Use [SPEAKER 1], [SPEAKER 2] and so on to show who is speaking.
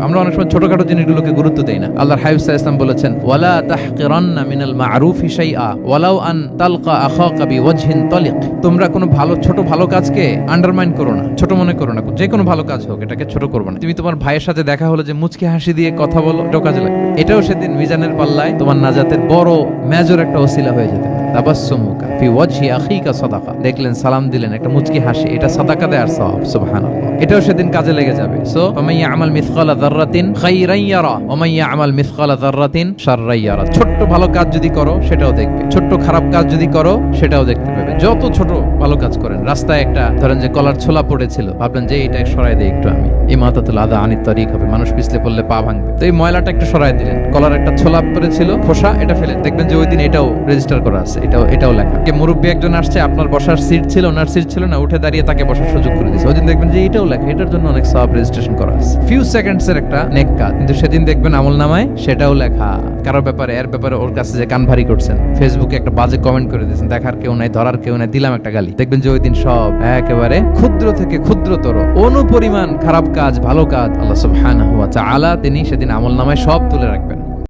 [SPEAKER 1] আমরা অনেক সময় ছোটখাটো জিনিসগুলোকে গুরুত্ব দেই না। আল্লাহর হাবিব সাল্লাল্লাহু আলাইহি ওয়াসাল্লাম বলেছেন, ওয়ালা তাহকিরান্না মিনাল মা'রুফি শাইআ ওয়ালাউ আন তালকা আখাকা বিওয়াজহিন তালিক। তোমরা কোনো ছোট ভালো কাজকে আন্ডারমাইন করো না, ছোট মনে করো না। যে কোনো ভালো কাজ হোক, এটাকে ছোট করবে না। তুমি তোমার ভাইয়ের সাথে দেখা হলো যে মুচকি হাসি দিয়ে কথা বলো, এটাও কাজে লাগে। এটাও সেদিন মিজানের পাল্লায় তোমার নাজাতের বড় মেজর একটা ওসিলা হয়ে যেতে পারে। তাবাসসুমুকা ফি ওয়াজহি আখিকা সাদাকা। দেখলেন, সালাম দিলেন, একটা মুচকি হাসি, এটা সাদাকা দেওয়ার সওয়াব। সুবহানাল্লাহ। এটাও সেদিন কাজে লেগে যাবে। সো ফামান ইয়ামাল মিসকালা যাররাতিন খাইরান ইয়ারা ওয়া মান ইয়ামাল মিসকালা যাররাতিন শাররান ইয়ারা। ছোট্ট ভালো কাজ যদি করো সেটাও দেখবে, ছোট্ট খারাপ কাজ যদি করো সেটাও দেখতে পাবে। যত ছোট ভালো কাজ করেন, রাস্তায় একটা ধরেন যে কলার ছোলা পড়েছিল, ভাবলেন যে এটা সরাই দেই একটু, আমি ইমাতাতুল আদা আনিত তারিক হবে, মানুষ পিছলে পড়লে পা ভাঙবে, তো এই ময়লাটা একটু সরাই দিলেন। কলার একটা ছোলা পড়েছিল, খোসা, এটা ফেলে দেখবেন যে ওই দিন এটাও রেজিস্টার করা আছে, এটাও লেখা। কে মুরব্বী একজন আসছে, আপনার বসার সিট ছিল, ওনার সিট ছিল না, উঠে দাঁড়িয়ে তাকে বসার সুযোগ করে দিয়েছে, ওই দিন দেখবেন যে এটাও লেখা, এটার জন্য অনেক সওয়াব রেজিস্ট্রেশন করা আছে। ফিউ সেকেন্ডস এর একটা নেক কাজ, কিন্তু সেদিন দেখবেন আমলনামায় সেটাও লেখা। কারো ব্যাপারে, এর ব্যাপারে ওর কাছে যে কান ভারী করছেন, ফেসবুকে একটা বাজে কমেন্ট করে দিয়েছেন, দেখার কেউ নাই, ধরার কেউ নাই, দিলাম একটা গালি, দেখবেন যে ওই দিন সব একেবারে ক্ষুদ্র থেকে ক্ষুদ্রতর অনুপরিমাণ খারাপ কাজ, ভালো কাজ আল্লাহ সুবহানাহু ওয়া তাআলা তিনি সেদিন আমলনামায় সব তুলে রাখবেন।